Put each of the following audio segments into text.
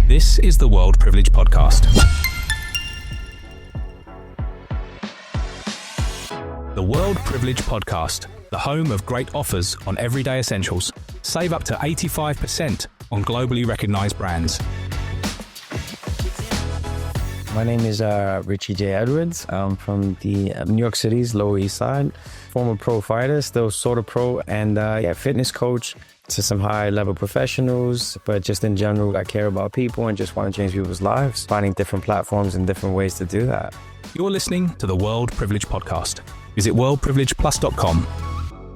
This is the World Privilege Podcast. The World Privilege Podcast, the home of great offers on everyday essentials. Save up to 85% on globally recognized brands. My name is Richie J. I'm from the New York City's Lower East Side. Former pro fighter, still sort of pro, and fitness coach to some high-level professionals. But just in general, I care about people and just want to change people's lives, finding different platforms and different ways to do that. You're listening to the World Privilege Podcast. Visit worldprivilegeplus.com.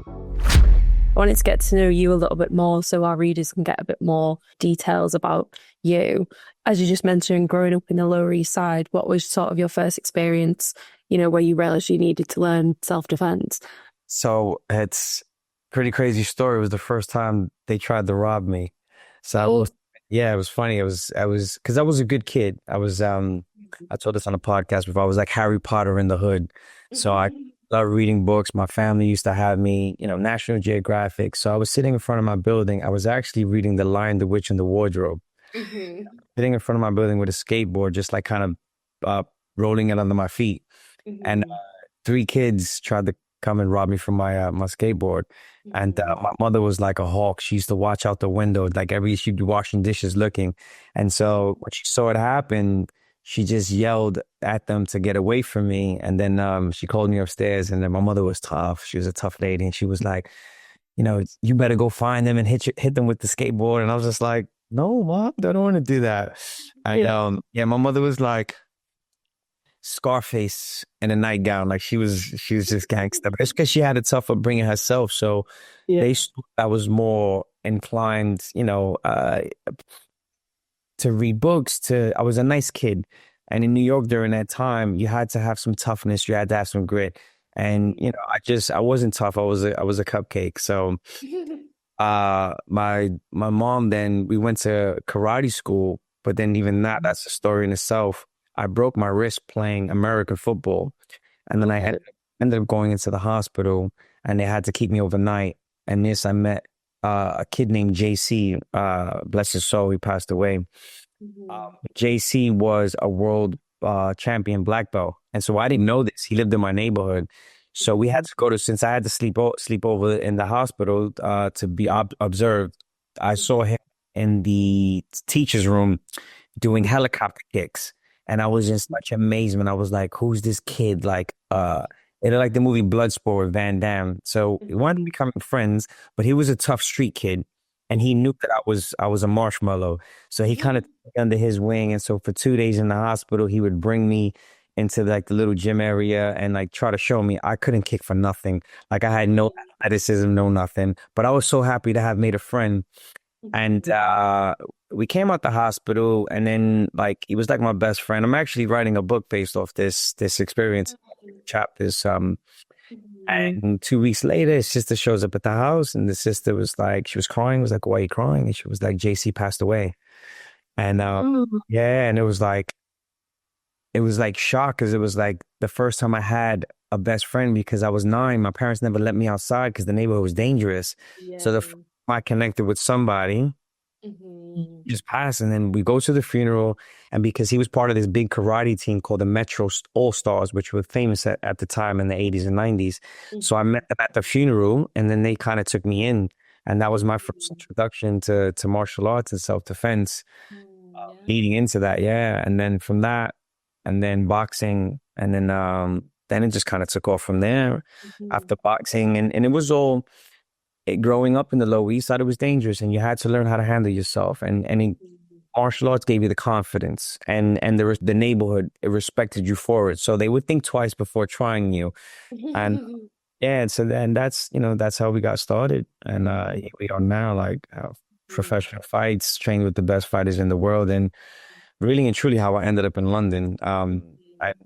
I wanted to get to know you a little bit more so our readers can get a bit more details about you. As you just mentioned, growing up in the Lower East Side, what was sort of your first experience, where you realized you needed to learn self-defense? So it's a pretty crazy story. It was the first time they tried to rob me. So it was funny. It was because I was a good kid. I told this on a podcast before. I was like Harry Potter in the hood. So I loved reading books. My family used to have me, National Geographic. So I was sitting in front of my building. I was actually reading The Lion, the Witch, and the Wardrobe. Mm-hmm. Sitting in front of my building with a skateboard, just like kind of rolling it under my feet. Mm-hmm. And 3 kids tried to come and rob me from my skateboard. Mm-hmm. And my mother was like a hawk. She used to watch out the window, like she'd be washing dishes looking. And so when she saw it happen, she just yelled at them to get away from me. And then she called me upstairs, and then my mother was tough. She was a tough lady. And she was like, you better go find them and hit them with the skateboard. And I was just like, no, Mom, I don't want to do that. And my mother was like Scarface in a nightgown. Like she was just gangster. But it's because she had a tough upbringing herself. So I was more inclined, to read books. I was a nice kid. And in New York during that time, you had to have some toughness. You had to have some grit. And, I wasn't tough. I was a cupcake. So my mom, then we went to karate school, but then even that's a story in itself. I broke my wrist playing American football. And then I ended up going into the hospital, and they had to keep me overnight. And I met a kid named JC, bless his soul, he passed away. Mm-hmm. JC was a world champion black belt. And so I didn't know this. He lived in my neighborhood. So we had to since I had to sleep over in the hospital to be observed, I saw him in the teacher's room doing helicopter kicks. And I was in such amazement. I was like, who's this kid? Like, it like the movie Bloodsport with Van Damme. So we wanted to become friends, but he was a tough street kid. And he knew that I was a marshmallow. So he kind of took me under his wing. And so for 2 days in the hospital, he would bring me into like the little gym area and like try to show me I couldn't kick for nothing. Like I had no athleticism, no nothing. But I was so happy to have made a friend. And we came out the hospital, and then like he was like my best friend. I'm actually writing a book based off this experience chapters. And 2 weeks later, his sister shows up at the house, and the sister was like, she was crying. Was like, why are you crying? And she was like, JC passed away. And and it was like shock, because it was like the first time I had a best friend, because I was 9. My parents never let me outside because the neighborhood was dangerous. Yeah. So the first time I connected with somebody, just passed. And then we go to the funeral, and because he was part of this big karate team called the Metro All-Stars, which were famous at the time in the 80s and 90s. So I met them at the funeral, and then they kind of took me in. And that was my first introduction to martial arts and self-defense, leading into that. Yeah. And then from that, and then boxing, and then it just kind of took off from there after boxing. And it was all... growing up in the Lower East Side, it was dangerous, and you had to learn how to handle yourself. And martial arts gave you the confidence, and the neighborhood, it respected you for it. So they would think twice before trying you. And so then that's how we got started. And here we are now, like professional fights, trained with the best fighters in the world, and really and truly how I ended up in London.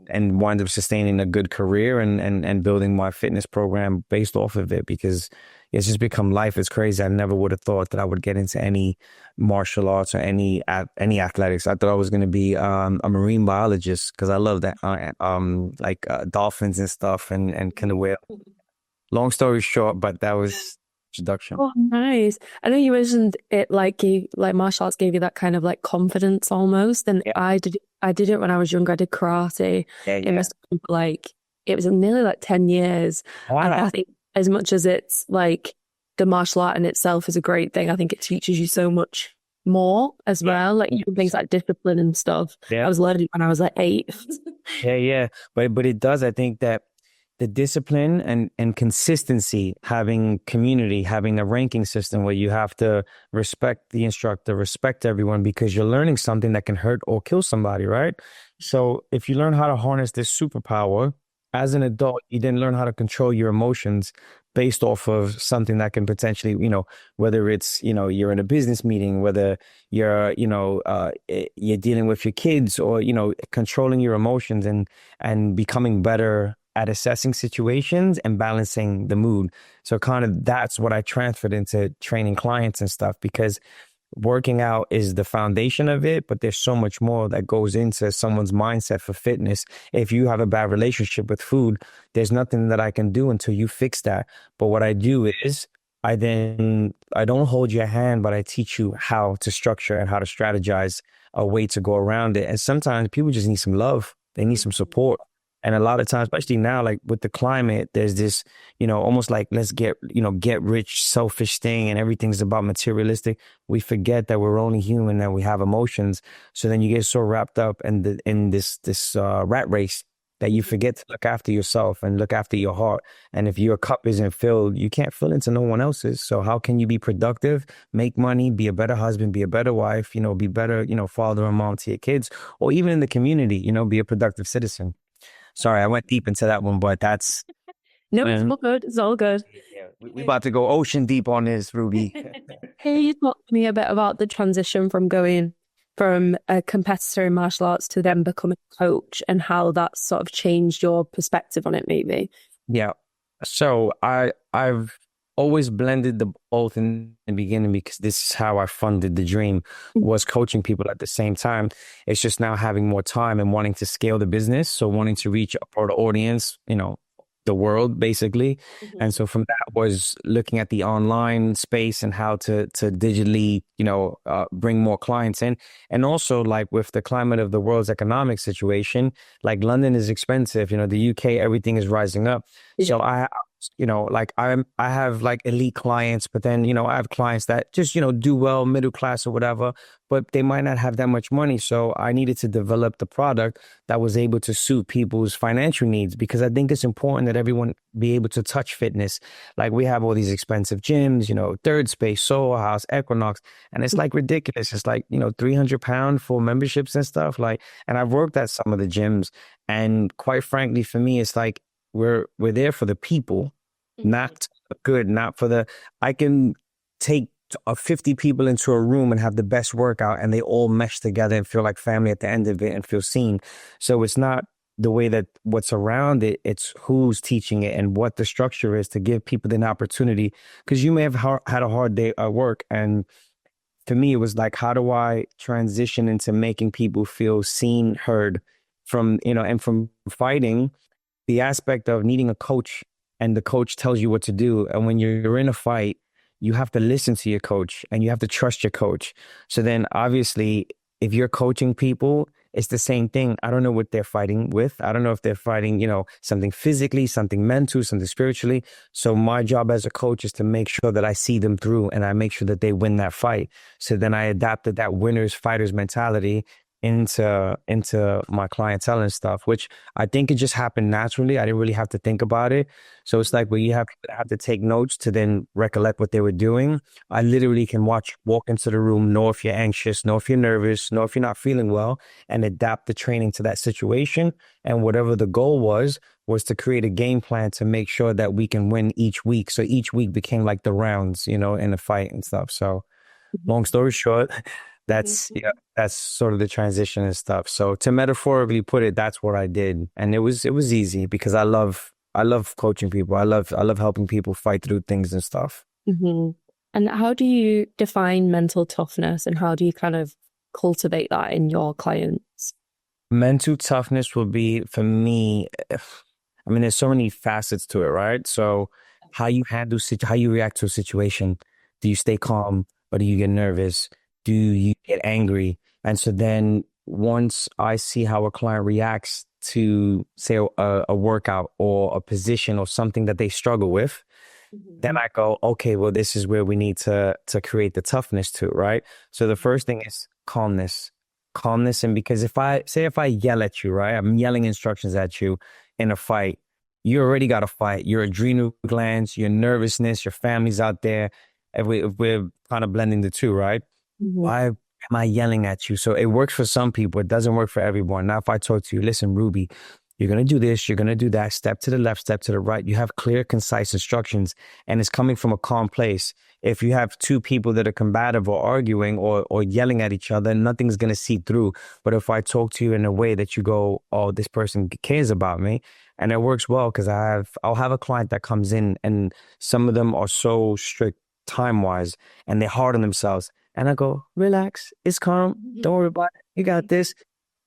And wound up sustaining a good career and building my fitness program based off of it, because it's just become life. It's crazy. I never would have thought that I would get into any martial arts or any athletics. I thought I was going to be a marine biologist, because I love that, dolphins and stuff and killer whale. Long story short, but that was introduction. Oh, nice. I know you mentioned it like martial arts gave you that kind of like confidence almost. And Yeah. I did it when I was younger. I did karate. Yeah, It yeah. was like it was nearly like 10 years. And Wow. I think as much as it's like the martial art in itself is a great thing, I think it teaches you so much more as well. Like even things like discipline and stuff. Yeah. I was learning when I was like 8. Yeah, yeah. But it does, I think that the discipline and consistency, having community, having a ranking system where you have to respect the instructor, respect everyone because you're learning something that can hurt or kill somebody, right? So if you learn how to harness this superpower as an adult, you then learn how to control your emotions based off of something that can potentially, whether it's, you're in a business meeting, whether you're, you're dealing with your kids or, controlling your emotions and becoming better at assessing situations and balancing the mood. So kind of that's what I transferred into training clients and stuff because working out is the foundation of it, but there's so much more that goes into someone's mindset for fitness. If you have a bad relationship with food, there's nothing that I can do until you fix that. But what I do is I don't hold your hand, but I teach you how to structure and how to strategize a way to go around it. And sometimes people just need some love. They need some support. And a lot of times, especially now, like with the climate, there's this, almost like let's get rich, selfish thing and everything's about materialistic. We forget that we're only human and we have emotions. So then you get so wrapped up in this rat race that you forget to look after yourself and look after your heart. And if your cup isn't filled, you can't fill into no one else's. So how can you be productive, make money, be a better husband, be a better wife, be better, father and mom to your kids, or even in the community, be a productive citizen. Sorry, I went deep into that one, but that's No, it's all good. It's all good. yeah, we about to go ocean deep on this, Ruby. Can you talk to me a bit about the transition from going from a competitor in martial arts to then becoming a coach and how that sort of changed your perspective on it, maybe? Yeah. So I've always blended the both in the beginning because this is how I funded the dream was coaching people at the same time. It's just now having more time and wanting to scale the business. So wanting to reach a broader audience, the world basically. And so from that was looking at the online space and how to digitally, bring more clients in. And also like with the climate of the world's economic situation, like London is expensive, the UK, everything is rising up. So I have like elite clients, but then, I have clients that just, do well, middle class or whatever, but they might not have that much money. So I needed to develop the product that was able to suit people's financial needs because I think it's important that everyone be able to touch fitness. Like we have all these expensive gyms, Third Space, Soul House, Equinox, and it's like ridiculous. It's like, £300 for memberships and stuff and I've worked at some of the gyms and quite frankly, for me, it's like, we're there for the people, not for the, I can take 50 people into a room and have the best workout and they all mesh together and feel like family at the end of it and feel seen. So it's not the way that what's around it, it's who's teaching it and what the structure is to give people an opportunity. Because you may have had a hard day at work. And for me, it was like, how do I transition into making people feel seen, heard from, and from fighting the aspect of needing a coach and the coach tells you what to do. And when you're in a fight, you have to listen to your coach and you have to trust your coach. So then obviously, if you're coaching people, it's the same thing. I don't know what they're fighting with. I don't know if they're fighting, something physically, something mental, something spiritually. So my job as a coach is to make sure that I see them through and I make sure that they win that fight. So then I adapted that winners, fighters mentality into my clientele and stuff, which I think it just happened naturally. I didn't really have to think about it. So it's like when you have people that have to take notes to then recollect what they were doing. I literally can walk into the room, know if you're anxious, know if you're nervous, know if you're not feeling well, and adapt the training to that situation. And whatever the goal was to create a game plan to make sure that we can win each week. So each week became like the rounds, in the fight and stuff. So long story short, that's sort of the transition and stuff. So to metaphorically put it, that's what I did. And it was easy because I love coaching people. I love helping people fight through things and stuff. Mm-hmm. And how do you define mental toughness and how do you kind of cultivate that in your clients? Mental toughness will be for me, I mean, there's so many facets to it, right? So how you handle, how you react to a situation. Do you stay calm or do you get nervous? Do you get angry? And so then once I see how a client reacts to, say, a workout or a position or something that they struggle with, then I go, okay, well, this is where we need to create the toughness to, right? So the first thing is calmness. Calmness. And because if I yell at you, right, I'm yelling instructions at you in a fight, you already got to fight. Your adrenal glands, your nervousness, your family's out there. If we're kind of blending the two, right? Why am I yelling at you? So it works for some people. It doesn't work for everyone. Now, if I talk to you, listen, Ruby, you're going to do this, you're going to do that, step to the left, step to the right. You have clear, concise instructions, and it's coming from a calm place. If you have two people that are combative or arguing or yelling at each other, nothing's going to seep through. But if I talk to you in a way that you go, oh, this person cares about me, and it works well, because I'll have a client that comes in and some of them are so strict time-wise and they're hard on themselves. And I go, relax, it's calm, don't worry about it, you got this.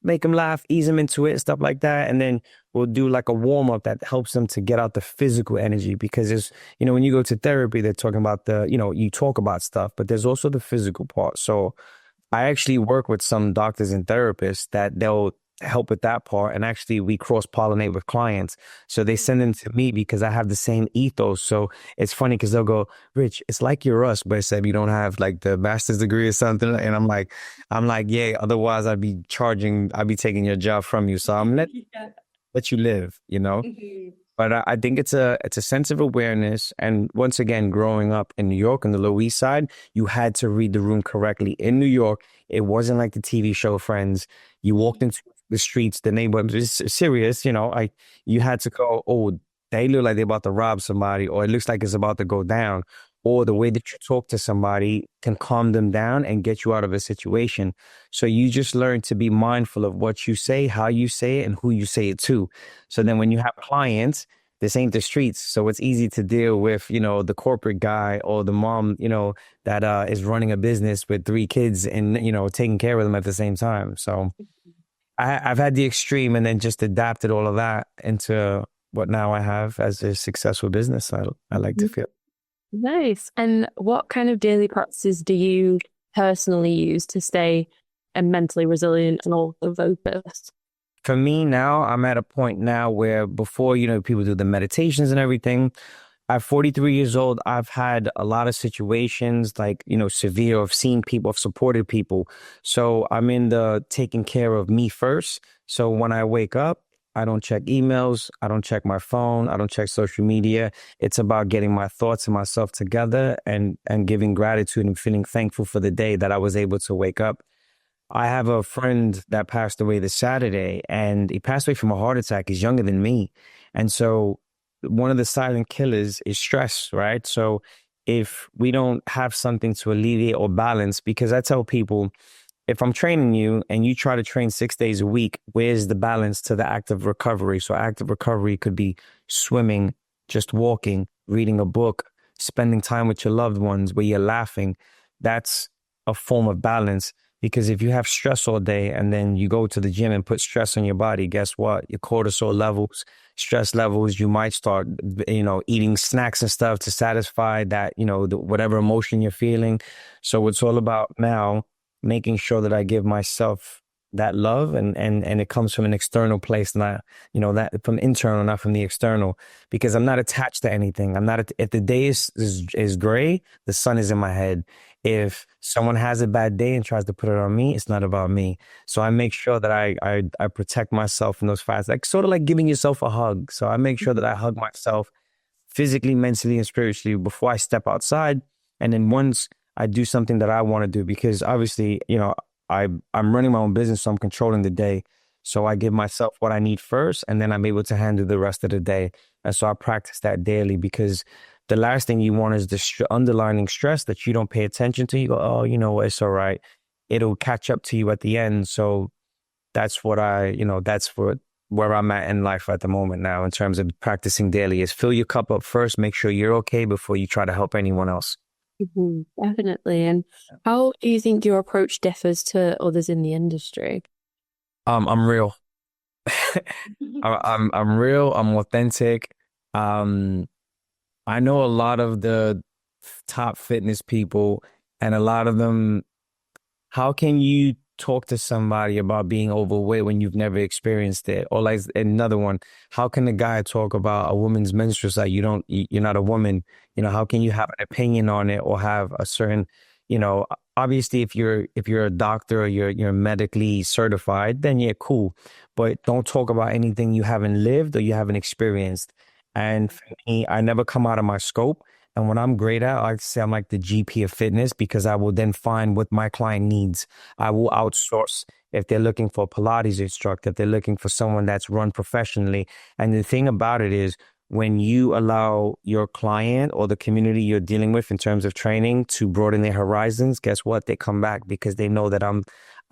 Make them laugh, ease them into it, stuff like that. And then we'll do like a warm up that helps them to get out the physical energy, because it's, when you go to therapy, they're talking about you talk about stuff, but there's also the physical part. So I actually work with some doctors and therapists that they'll help with that part. And actually we cross-pollinate with clients. So they send them to me because I have the same ethos. So it's funny because they'll go, Rich, it's like you're us, but except you don't have like the master's degree or something. And I'm like, yeah, otherwise I'd be taking your job from you. So I'm let you live, But I think it's a sense of awareness. And once again, growing up in New York on the Lower East Side, you had to read the room correctly. In New York, it wasn't like the TV show Friends. You walked into the streets, the neighborhood was serious, you had to go, oh, they look like they're about to rob somebody, or it looks like it's about to go down. Or the way that you talk to somebody can calm them down and get you out of a situation. So you just learn to be mindful of what you say, how you say it, and who you say it to. So then when you have clients, this ain't the streets. So it's easy to deal with, the corporate guy or the mom, that is running a business with 3 kids and, taking care of them at the same time. So I've had the extreme and then just adapted all of that into what now I have as a successful business, I like to feel. Nice. And what kind of daily practices do you personally use to stay mentally resilient and also focused? For me now, I'm at a point now where before, people do the meditations and everything. At 43 years old, I've had a lot of situations like, severe. I've seen people, I've supported people. So I'm in the taking care of me first. So when I wake up, I don't check emails. I don't check my phone. I don't check social media. It's about getting my thoughts and myself together and giving gratitude and feeling thankful for the day that I was able to wake up. I have a friend that passed away this Saturday, and he passed away from a heart attack. He's younger than me. And so one of the silent killers is stress, right? So if we don't have something to alleviate or balance, because I tell people, if I'm training you and you try to train 6 days a week, where's the balance to the active recovery? So active recovery could be swimming, just walking, reading a book, spending time with your loved ones where you're laughing. That's a form of balance. Because if you have stress all day and then you go to the gym and put stress on your body, guess what? Your cortisol levels, stress levels, you might start, eating snacks and stuff to satisfy that, whatever emotion you're feeling. So it's all about now making sure that I give myself that love and it comes from an external place, not, that from internal, not from the external, because I'm not attached to anything. If the day is gray, the sun is in my head. If someone has a bad day and tries to put it on me, it's not about me. So I make sure that I protect myself from those fights, like sort of like giving yourself a hug. So I make sure that I hug myself physically, mentally, and spiritually before I step outside. And then once I do something that I want to do, because obviously, I'm running my own business, so I'm controlling the day. So I give myself what I need first, and then I'm able to handle the rest of the day. And so I practice that daily, because the last thing you want is the underlying stress that you don't pay attention to. You go, oh, it's all right. It'll catch up to you at the end. So that's what that's where I'm at in life at the moment now in terms of practicing daily, is fill your cup up first, make sure you're okay before you try to help anyone else. Definitely. And how do you think your approach differs to others in the industry? I'm real. I'm real. I'm authentic. I know a lot of the top fitness people, and a lot of them, how can you talk to somebody about being overweight when you've never experienced it? Or like another one, how can a guy talk about a woman's menstrual cycle? You're not a woman. How can you have an opinion on it or have a certain, obviously if you're a doctor or you're medically certified, then yeah, cool. But don't talk about anything you haven't lived or you haven't experienced. And for me, I never come out of my scope. And what I'm great at, I like to say I'm like the GP of fitness because I will then find what my client needs. I will outsource if they're looking for a Pilates instructor, if they're looking for someone that's run professionally. And the thing about it is when you allow your client or the community you're dealing with in terms of training to broaden their horizons, guess what? They come back because they know that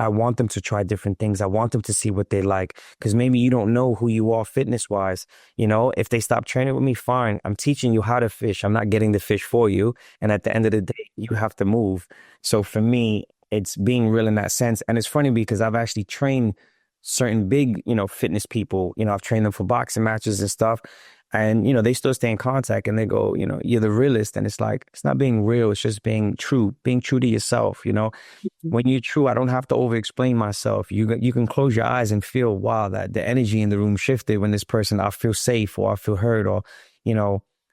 I want them to try different things. I want them to see what they like because maybe you don't know who you are fitness wise. If they stop training with me, fine. I'm teaching you how to fish. I'm not getting the fish for you. And at the end of the day, you have to move. So for me, it's being real in that sense. And it's funny because I've actually trained certain big, fitness people. I've trained them for boxing matches and stuff. And, they still stay in contact and they go, you're the realist. And it's like, it's not being real. It's just being true to yourself. When you're true, I don't have to over explain myself. You can close your eyes and feel, wow, that the energy in the room shifted when this person, I feel safe or I feel heard or,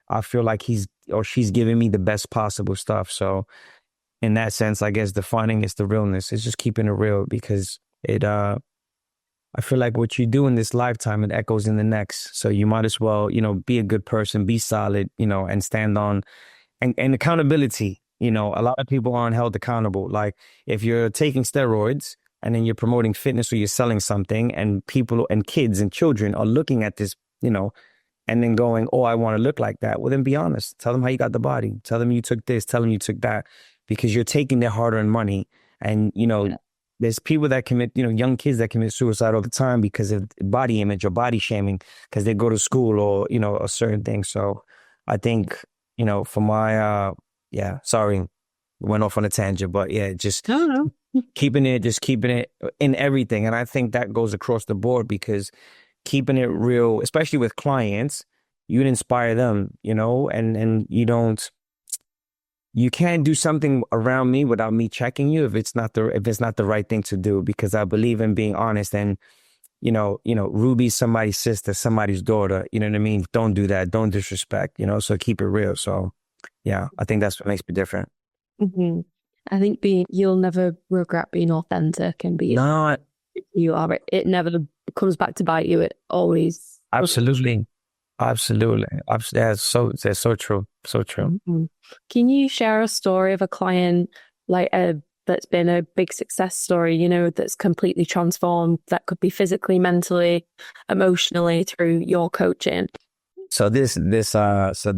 I feel like he's or she's giving me the best possible stuff. So in that sense, I guess defining is the realness. It's just keeping it real because I feel like what you do in this lifetime, it echoes in the next. So you might as well, be a good person, be solid, and stand on and accountability. A lot of people aren't held accountable. Like if you're taking steroids and then you're promoting fitness or you're selling something and people and kids and children are looking at this, and then going, oh, I want to look like that. Well, then be honest. Tell them how you got the body. Tell them you took this. Tell them you took that because you're taking their hard-earned money. And, there's people that commit, young kids that commit suicide all the time because of body image or body shaming because they go to school or, a certain thing. So I think, for my, sorry, went off on a tangent, but yeah, just keeping it in everything. And I think that goes across the board because keeping it real, especially with clients, you'd inspire them, and you can't do something around me without me checking you if it's not the right thing to do because I believe in being honest and Ruby's somebody's sister, somebody's daughter, you know what I mean? Don't do that. Don't disrespect, so keep it real. So yeah, I think that's what makes me different. Mm-hmm. I think you'll never regret being authentic and being you are. It never comes back to bite you. It always. Absolutely. That's so true. So true. Mm-hmm. Can you share a story of a client that's been a big success story, that's completely transformed, that could be physically, mentally, emotionally through your coaching? So so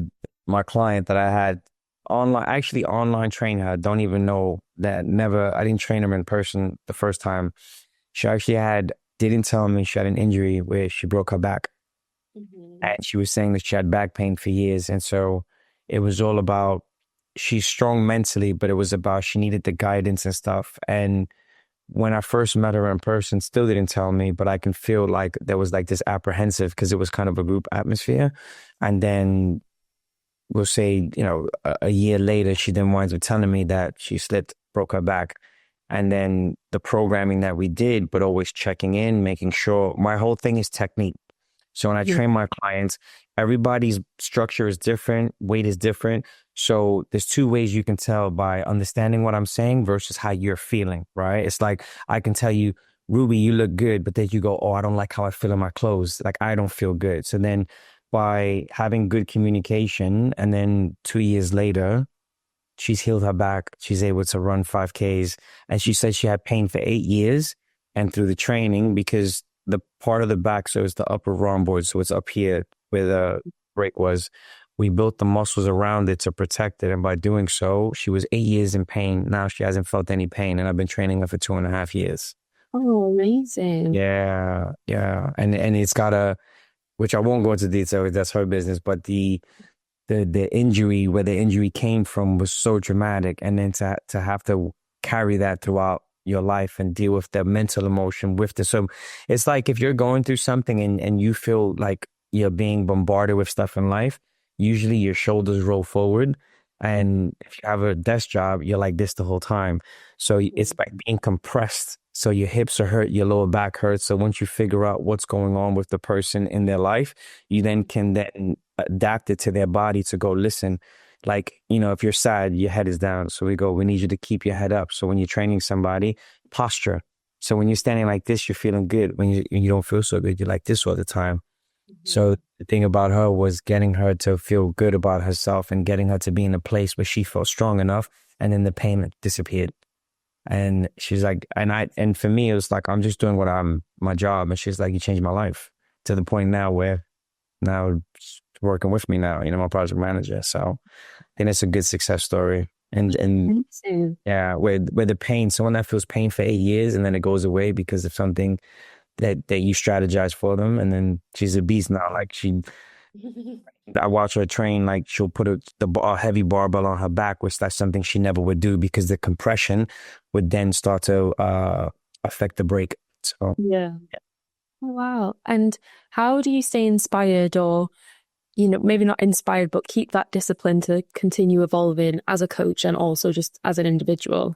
my client that I had online training, I don't even know that I didn't train her in person the first time. She actually didn't tell me she had an injury where she broke her back. Mm-hmm. And she was saying that she had back pain for years. And so it was all about, she's strong mentally, but it was about she needed the guidance and stuff. And when I first met her in person, still didn't tell me, but I can feel like there was like this apprehensive because it was kind of a group atmosphere. And then we'll say, a year later, she then winds up telling me that she slipped, broke her back. And then the programming that we did, but always checking in, making sure my whole thing is technique. So when I train my clients, everybody's structure is different, weight is different. So there's two ways you can tell by understanding what I'm saying versus how you're feeling, right? It's like I can tell you, Ruby, you look good, but then you go, oh, I don't like how I feel in my clothes. Like I don't feel good. So then by having good communication and then 2 years later, she's healed her back. She's able to run 5Ks. And she said she had pain for 8 years. And through the training, because the part of the back, so it's the upper rhomboid, so it's up here where the break was. We built the muscles around it to protect it. And by doing so, she was 8 years in pain. Now she hasn't felt any pain. And I've been training her for 2.5 years. Oh, amazing. Yeah. And it's got which I won't go into detail, that's her business, but the injury, where the injury came from was so dramatic. And then to have to carry that throughout your life and deal with the mental emotion so it's like if you're going through something and you feel like you're being bombarded with stuff in life, usually your shoulders roll forward. And if you have a desk job, you're like this the whole time. So it's like being compressed. So your hips are hurt, your lower back hurts. So once you figure out what's going on with the person in their life, you then can then adapt it to their body to go, listen, like, if you're sad, your head is down. So we need you to keep your head up. So when you're training somebody, posture. So when you're standing like this, you're feeling good. When you don't feel so good, you're like this all the time. So the thing about her was getting her to feel good about herself and getting her to be in a place where she felt strong enough, and then the pain disappeared. And she's like, and for me, it was like, I'm just doing my job. And she's like, you changed my life to the point now where now she's working with me now, my project manager. So I think it's a good success story. And yeah, where the pain, someone that feels pain for 8 years and then it goes away because of something that you strategize for them. And then she's a beast now. Like I watch her train, like she'll put a heavy barbell on her back, which that's something she never would do because the compression would then start to affect the break. So yeah. Oh, wow. And how do you stay inspired, or, maybe not inspired, but keep that discipline to continue evolving as a coach and also just as an individual?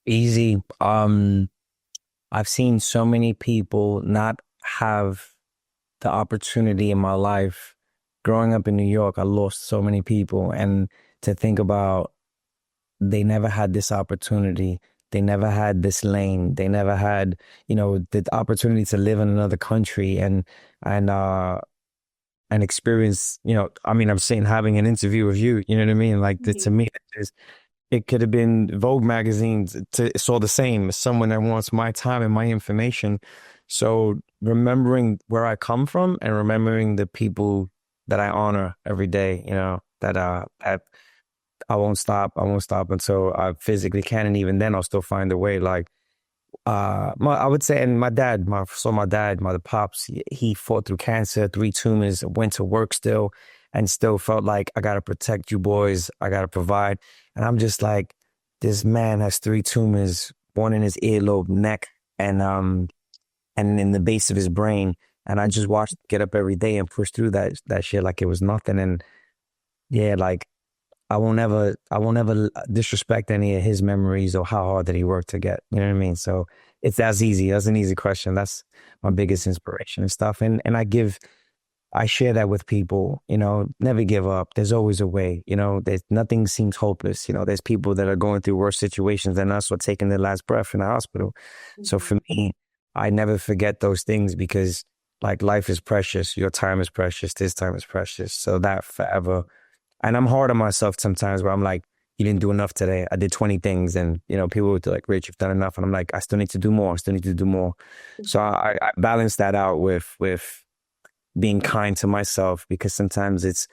Easy. I've seen so many people not have the opportunity in my life. Growing up in New York, I lost so many people. And to think about, they never had this opportunity. They never had this lane. They never had, the opportunity to live in another country and experience, I'm saying having an interview with you, you know what I mean? Like to me, it could have been Vogue magazines. It's all the same. It's someone that wants my time and my information. So remembering where I come from and remembering the people that I honor every day, that I won't stop. I won't stop until I physically can. And even then I'll still find a way. Like, I would say, and my pops, he fought through cancer, 3 tumors, went to work still, and still felt like, I got to protect you boys. I got to provide. And I'm just like, this man has 3 tumors, one in his earlobe, neck, and in the base of his brain. And I just watched him get up every day and push through that shit like it was nothing. And yeah, like I won't ever disrespect any of his memories or how hard that he worked to get, you know what I mean? So that's easy. That's an easy question. That's my biggest inspiration and stuff. And I share that with people, never give up. There's always a way, nothing seems hopeless. There's people that are going through worse situations than us or taking their last breath in the hospital. Mm-hmm. So for me, I never forget those things because like life is precious. Your time is precious. This time is precious. So that forever. And I'm hard on myself sometimes where I'm like, you didn't do enough today. I did 20 things. And, people would be like, Rich, you've done enough. And I'm like, I still need to do more. Mm-hmm. So I balance that out with being kind to myself, because sometimes it's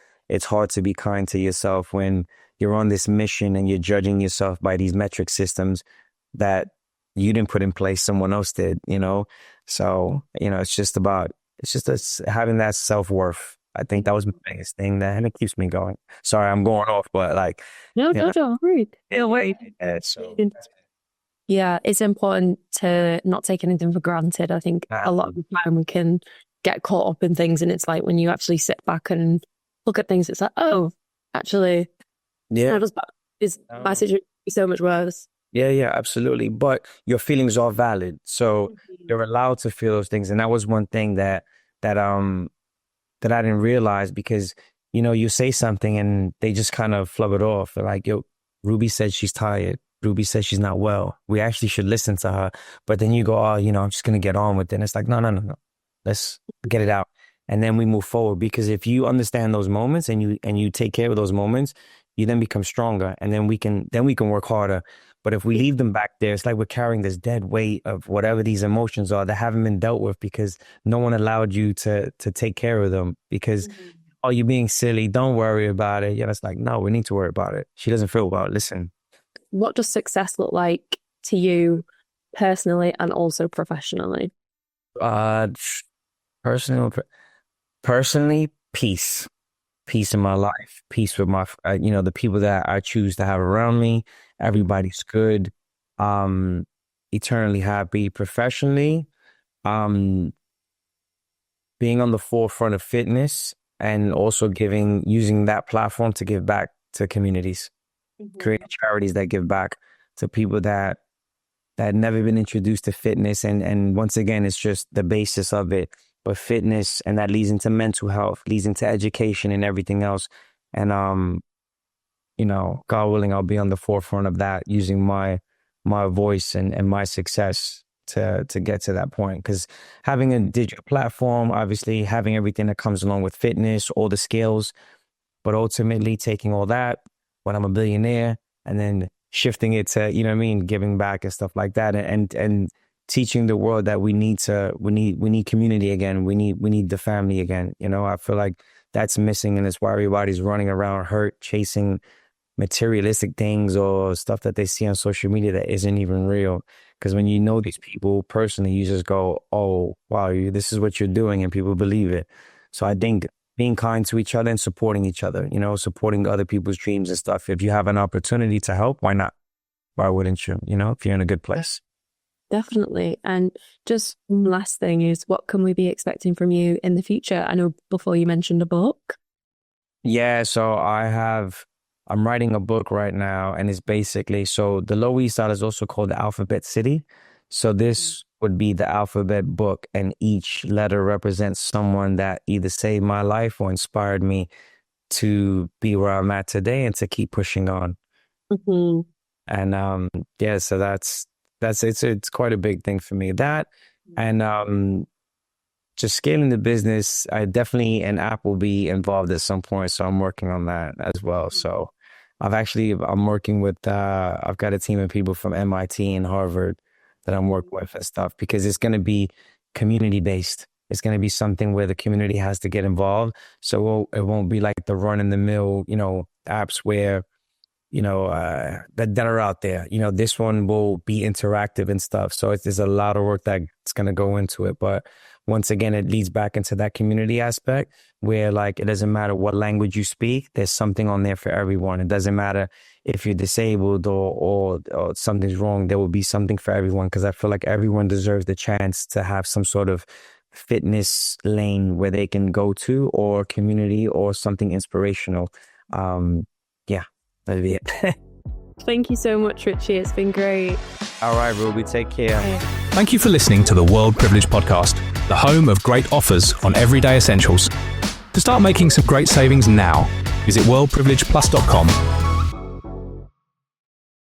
hard to be kind to yourself when you're on this mission and you're judging yourself by these metric systems that you didn't put in place, someone else did, So, it's just having that self-worth. I think that was my biggest thing and it keeps me going. Sorry, I'm going off, but like. No, don't worry. Yeah, it's important to not take anything for granted. I think a lot of the time we can get caught up in things, and it's like when you actually sit back and look at things, it's like, oh, actually, my situation so much worse. Yeah, absolutely. But your feelings are valid, so you're allowed to feel those things. And that was one thing that I didn't realize, because you say something and they just kind of flub it off. They're like, yo, Ruby said she's tired. Ruby says she's not well. We actually should listen to her. But then you go, oh, I'm just gonna get on with it. And it's like, no. Let's get it out. And then we move forward, because if you understand those moments and you take care of those moments, you then become stronger, and then we can work harder. But if we leave them back there, it's like we're carrying this dead weight of whatever these emotions are that haven't been dealt with because no one allowed you to take care of them, because, oh, you're being silly. Don't worry about it. Yeah, it's like, no, we need to worry about it. She doesn't feel well. Listen. What does success look like to you personally and also professionally? Personally, peace in my life, peace with my, the people that I choose to have around me. Everybody's good. Eternally happy. Professionally, being on the forefront of fitness and also using that platform to give back to communities, create charities that give back to people that never been introduced to fitness. And once again, it's just the basis of it, but fitness, and that leads into mental health, leads into education and everything else. And, God willing, I'll be on the forefront of that, using my voice and my success to get to that point. Because having a digital platform, obviously having everything that comes along with fitness, all the skills, but ultimately taking all that when I'm a billionaire and then shifting it to, giving back and stuff like that, and teaching the world that we need community again. We need the family again. I feel like that's missing, and it's why everybody's running around hurt, chasing materialistic things or stuff that they see on social media that isn't even real. Because when you know these people personally, you just go, oh, wow, this is what you're doing, and people believe it. So I think being kind to each other and supporting each other, supporting other people's dreams and stuff. If you have an opportunity to help, why not? Why wouldn't you? If you're in a good place. Definitely. And just last thing is, what can we be expecting from you in the future? I know before you mentioned a book. Yeah, so I'm writing a book right now, and it's basically, so the Lower East Side is also called the Alphabet City. So this would be the alphabet book, and each letter represents someone that either saved my life or inspired me to be where I'm at today and to keep pushing on. Mm-hmm. And so that's it's quite a big thing for me. That and just scaling the business. I definitely, an app will be involved at some point, so I'm working on that as well. So I'm working with I've got a team of people from MIT and Harvard that I'm working with and stuff, because it's going to be community based. It's going to be something where the community has to get involved. So it won't be like the run in the mill, apps where, that are out there. This one will be interactive and stuff. So there's a lot of work that's going to go into it. But once again, it leads back into that community aspect where, like, it doesn't matter what language you speak, there's something on there for everyone. It doesn't matter if you're disabled or something's wrong, there will be something for everyone, because I feel like everyone deserves the chance to have some sort of fitness lane where they can go to, or community, or something inspirational. That'd be it. Thank you so much, Richie. It's been great. All right, Ruby, take care. Thank you for listening to the World Privilege Podcast, the home of great offers on everyday essentials. To start making some great savings now, visit worldprivilegeplus.com